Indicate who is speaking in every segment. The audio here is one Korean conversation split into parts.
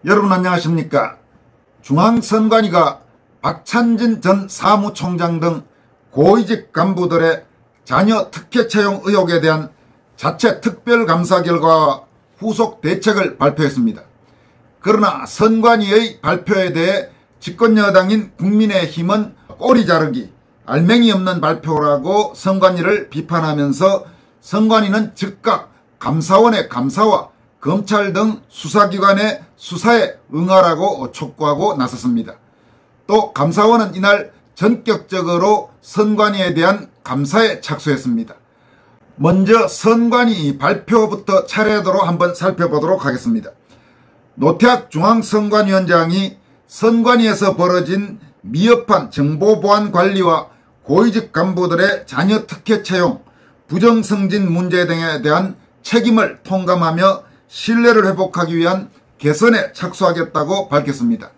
Speaker 1: 여러분 안녕하십니까. 중앙선관위가 박찬진 전 사무총장 등 고위직 간부들의 자녀 특혜 채용 의혹에 대한 자체 특별감사 결과와 후속 대책을 발표했습니다. 그러나 선관위의 발표에 대해 집권여당인 국민의힘은 꼬리 자르기, 알맹이 없는 발표라고 선관위를 비판하면서 선관위는 즉각 감사원의 감사와 검찰 등 수사기관의 수사에 응하라고 촉구하고 나섰습니다. 또 감사원은 이날 전격적으로 선관위에 대한 감사에 착수했습니다. 먼저 선관위 발표부터 차례대로 한번 살펴보도록 하겠습니다. 노태학 중앙선관위원장이 선관위에서 벌어진 미흡한 정보보안 관리와 고위직 간부들의 자녀 특혜 채용, 부정승진 문제 등에 대한 책임을 통감하며 신뢰를 회복하기 위한 개선에 착수하겠다고 밝혔습니다.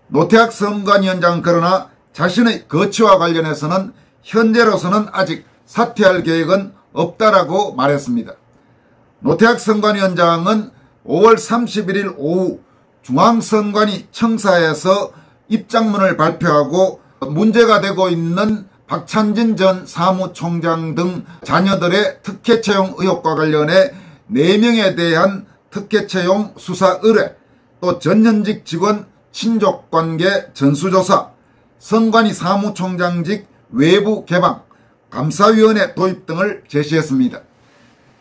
Speaker 1: 노태학 선관위원장 그러나 자신의 거취와 관련해서는 현재로서는 아직 사퇴할 계획은 없다라고 말했습니다. 노태학 선관위원장은 5월 31일 오후 중앙선관위 청사에서 입장문을 발표하고 문제가 되고 있는 박찬진 전 사무총장 등 자녀들의 특혜 채용 의혹과 관련해 4명에 대한 특혜 채용 수사 의뢰, 또 전현직 직원 친족관계 전수조사, 선관위 사무총장직 외부 개방, 감사위원회 도입 등을 제시했습니다.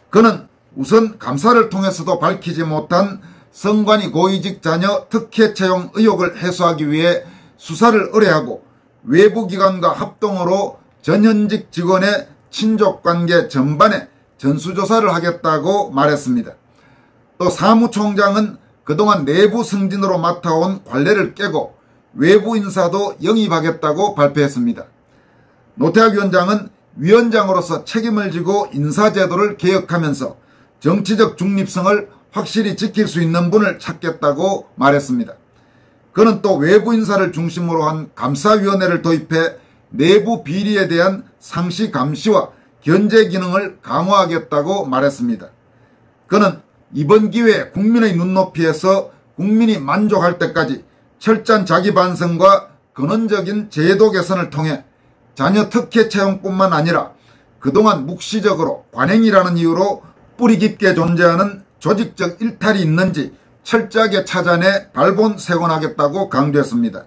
Speaker 1: 그는 우선 감사를 통해서도 밝히지 못한 선관위 고위직 자녀 특혜 채용 의혹을 해소하기 위해 수사를 의뢰하고 외부기관과 합동으로 전현직 직원의 친족관계 전반에 전수조사를 하겠다고 말했습니다. 또 사무총장은 그동안 내부 승진으로 맡아온 관례를 깨고 외부 인사도 영입하겠다고 발표했습니다. 노태학 위원장은 위원장으로서 책임을 지고 인사제도를 개혁하면서 정치적 중립성을 확실히 지킬 수 있는 분을 찾겠다고 말했습니다. 그는 또 외부 인사를 중심으로 한 감사위원회를 도입해 내부 비리에 대한 상시 감시와 견제 기능을 강화하겠다고 말했습니다. 그는 이번 기회에 국민의 눈높이에서 국민이 만족할 때까지 철저한 자기 반성과 근원적인 제도 개선을 통해 자녀 특혜 채용뿐만 아니라 그동안 묵시적으로 관행이라는 이유로 뿌리 깊게 존재하는 조직적 일탈이 있는지 철저하게 찾아내 발본색원하겠다고 강조했습니다.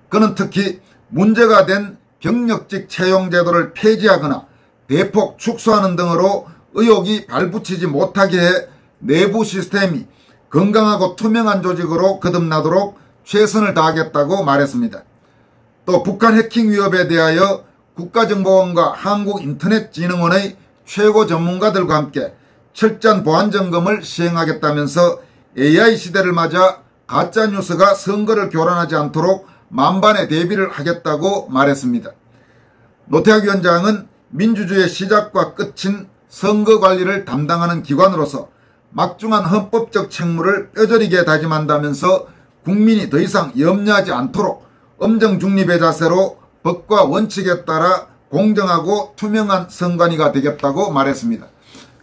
Speaker 1: 그는 특히 문제가 된 경력직 채용 제도를 폐지하거나 대폭 축소하는 등으로 의혹이 발붙이지 못하게 해 내부 시스템이 건강하고 투명한 조직으로 거듭나도록 최선을 다하겠다고 말했습니다. 또 북한 해킹 위협에 대하여 국가정보원과 한국인터넷진흥원의 최고 전문가들과 함께 철저한 보안 점검을 시행하겠다면서 AI 시대를 맞아 가짜뉴스가 선거를 교란하지 않도록 만반의 대비를 하겠다고 말했습니다. 노태학 위원장은 민주주의의 시작과 끝인 선거관리를 담당하는 기관으로서 막중한 헌법적 책무를 뼈저리게 다짐한다면서 국민이 더 이상 염려하지 않도록 엄정 중립의 자세로 법과 원칙에 따라 공정하고 투명한 선관위가 되겠다고 말했습니다.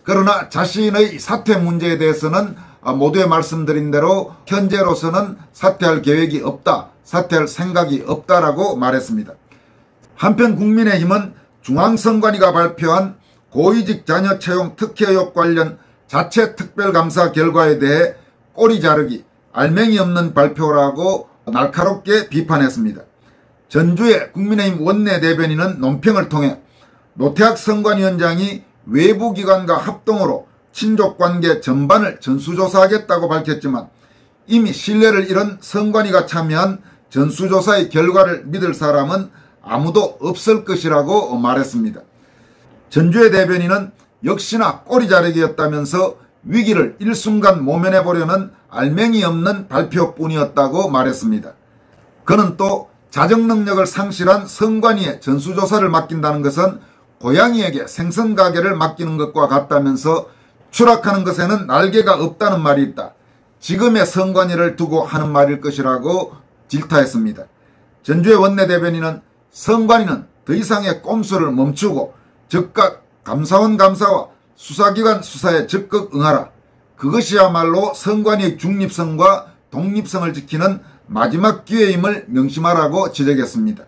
Speaker 1: 그러나 자신의 사퇴 문제에 대해서는 모두에 말씀드린 대로 현재로서는 사퇴할 계획이 없다, 사퇴할 생각이 없다라고 말했습니다. 한편 국민의힘은 중앙선관위가 발표한 고위직 자녀 채용 특혜 의혹 관련 자체 특별감사 결과에 대해 꼬리 자르기, 알맹이 없는 발표라고 날카롭게 비판했습니다. 전주의 국민의힘 원내대변인은 논평을 통해 노태학 선관위원장이 외부기관과 합동으로 친족관계 전반을 전수조사하겠다고 밝혔지만 이미 신뢰를 잃은 선관위가 참여한 전수조사의 결과를 믿을 사람은 아무도 없을 것이라고 말했습니다. 전주의 대변인은 역시나 꼬리 자르기였다면서 위기를 일순간 모면해보려는 알맹이 없는 발표뿐이었다고 말했습니다. 그는 또 자정능력을 상실한 선관위에 전수조사를 맡긴다는 것은 고양이에게 생선가게를 맡기는 것과 같다면서 추락하는 것에는 날개가 없다는 말이 있다. 지금의 선관위를 두고 하는 말일 것이라고 질타했습니다. 전주의 원내대변인은 선관위는 더 이상의 꼼수를 멈추고 즉각 감사원 감사와 수사기관 수사에 적극 응하라. 그것이야말로 선관위의 중립성과 독립성을 지키는 마지막 기회임을 명심하라고 지적했습니다.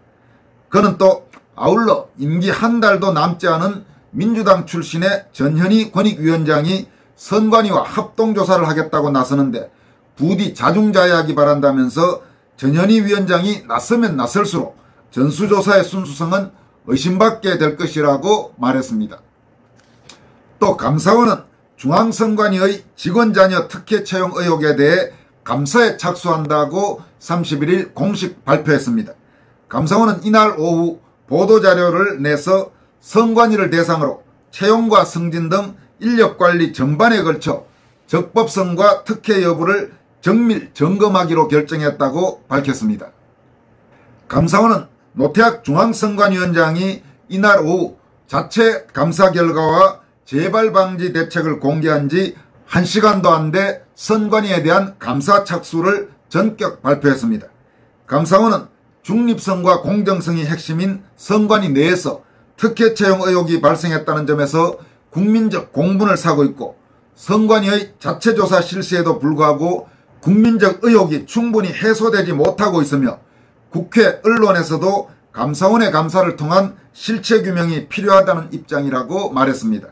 Speaker 1: 그는 또 아울러 임기 한 달도 남지 않은 민주당 출신의 전현희 권익위원장이 선관위와 합동조사를 하겠다고 나서는데 부디 자중자애하기 바란다면서 전현희 위원장이 나서면 나설수록 전수조사의 순수성은 의심받게 될 것이라고 말했습니다. 또 감사원은 중앙선관위의 직원자녀 특혜 채용 의혹에 대해 감사에 착수한다고 31일 공식 발표했습니다. 감사원은 이날 오후 보도자료를 내서 선관위를 대상으로 채용과 승진 등 인력관리 전반에 걸쳐 적법성과 특혜 여부를 정밀 점검하기로 결정했다고 밝혔습니다. 감사원은 노태학 중앙선관위원장이 이날 오후 자체 감사 결과와 재발 방지 대책을 공개한 지 1시간도 안 돼 선관위에 대한 감사 착수를 전격 발표했습니다. 감사원은 중립성과 공정성이 핵심인 선관위 내에서 특혜 채용 의혹이 발생했다는 점에서 국민적 공분을 사고 있고 선관위의 자체 조사 실시에도 불구하고 국민적 의혹이 충분히 해소되지 못하고 있으며 국회 언론에서도 감사원의 감사를 통한 실체 규명이 필요하다는 입장이라고 말했습니다.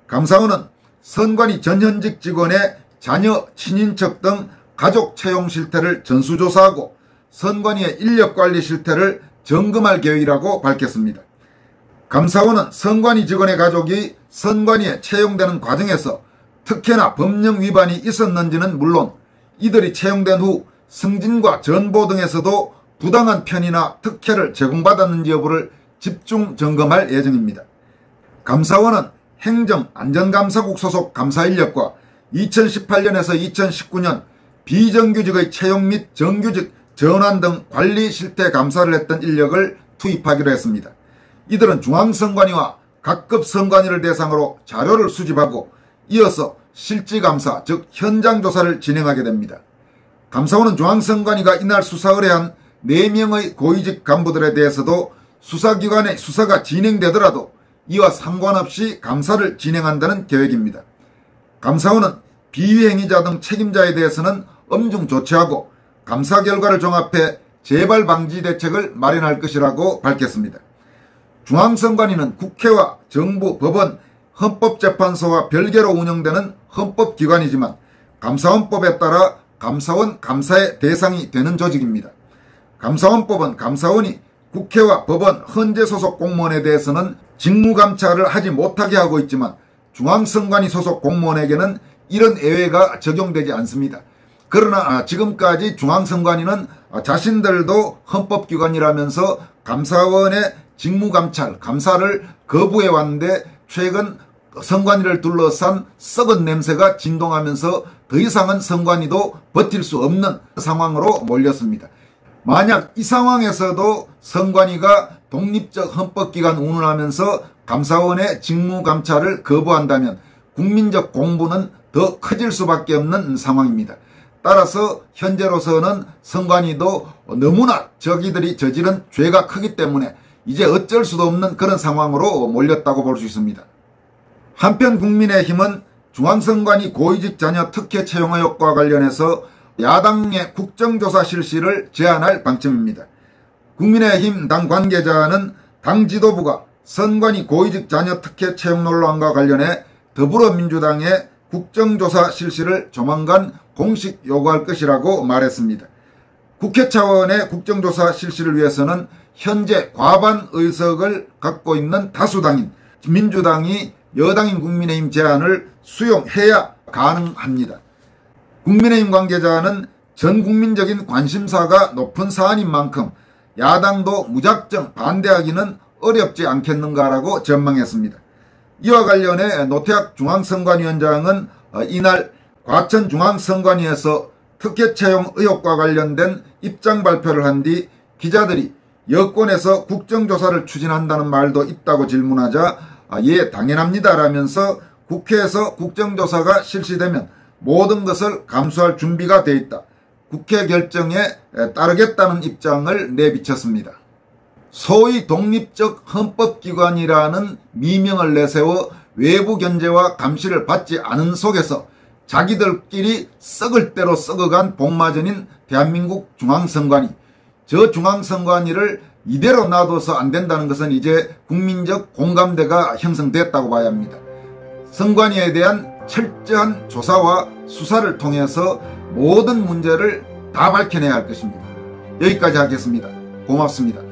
Speaker 1: 감사원은 선관위 전현직 직원의 자녀, 친인척 등 가족 채용 실태를 전수조사하고 선관위의 인력관리 실태를 점검할 계획이라고 밝혔습니다. 감사원은 선관위 직원의 가족이 선관위에 채용되는 과정에서 특혜나 법령 위반이 있었는지는 물론 이들이 채용된 후 승진과 전보 등에서도 부당한 편의나 특혜를 제공받았는지 여부를 집중 점검할 예정입니다. 감사원은 행정안전감사국 소속 감사 인력과 2018년에서 2019년 비정규직의 채용 및 정규직 전환 등 관리 실태 감사를 했던 인력을 투입하기로 했습니다. 이들은 중앙선관위와 각급 선관위를 대상으로 자료를 수집하고 이어서 실지감사 즉 현장조사를 진행하게 됩니다. 감사원은 중앙선관위가 이날 수사 의뢰한 4명의 고위직 간부들에 대해서도 수사기관의 수사가 진행되더라도 이와 상관없이 감사를 진행한다는 계획입니다. 감사원은 비위행위자 등 책임자에 대해서는 엄중 조치하고 감사 결과를 종합해 재발 방지 대책을 마련할 것이라고 밝혔습니다. 중앙선관위는 국회와 정부, 법원, 헌법재판소와 별개로 운영되는 헌법기관이지만 감사원법에 따라 감사원 감사의 대상이 되는 조직입니다. 감사원법은 감사원이 국회와 법원, 헌재 소속 공무원에 대해서는 직무감찰을 하지 못하게 하고 있지만 중앙선관위 소속 공무원에게는 이런 예외가 적용되지 않습니다. 그러나 지금까지 중앙선관위는 자신들도 헌법기관이라면서 감사원의 직무감찰, 감사를 거부해 왔는데 최근 선관위를 둘러싼 썩은 냄새가 진동하면서 더 이상은 선관위도 버틸 수 없는 상황으로 몰렸습니다. 만약 이 상황에서도 선관위가 독립적 헌법기관 운운하면서 감사원의 직무감찰을 거부한다면 국민적 공분은 더 커질 수밖에 없는 상황입니다. 따라서 현재로서는 선관위도 너무나 저기들이 저지른 죄가 크기 때문에 이제 어쩔 수도 없는 그런 상황으로 몰렸다고 볼 수 있습니다. 한편 국민의힘은 중앙선관위 고위직 자녀 특혜 채용 의혹과 관련해서 야당의 국정조사 실시를 제안할 방침입니다. 국민의힘 당 관계자는 당 지도부가 선관위 고위직 자녀 특혜 채용 논란과 관련해 더불어민주당의 국정조사 실시를 조만간 공식 요구할 것이라고 말했습니다. 국회 차원의 국정조사 실시를 위해서는 현재 과반 의석을 갖고 있는 다수당인 민주당이 여당인 국민의힘 제안을 수용해야 가능합니다. 국민의힘 관계자는 전 국민적인 관심사가 높은 사안인 만큼 야당도 무작정 반대하기는 어렵지 않겠는가라고 전망했습니다. 이와 관련해 노태학 중앙선관위원장은 이날 과천중앙선관위에서 특혜 채용 의혹과 관련된 입장 발표를 한 뒤 기자들이 여권에서 국정조사를 추진한다는 말도 있다고 질문하자 예 당연합니다라면서 국회에서 국정조사가 실시되면 모든 것을 감수할 준비가 돼 있다. 국회 결정에 따르겠다는 입장을 내비쳤습니다. 소위 독립적 헌법기관이라는 미명을 내세워 외부 견제와 감시를 받지 않은 속에서 자기들끼리 썩을 대로 썩어간 복마전인 대한민국 중앙선관위, 저 중앙선관위를 이대로 놔둬서 안 된다는 것은 이제 국민적 공감대가 형성됐다고 봐야 합니다. 선관위에 대한 철저한 조사와 수사를 통해서 모든 문제를 다 밝혀내야 할 것입니다. 여기까지 하겠습니다. 고맙습니다.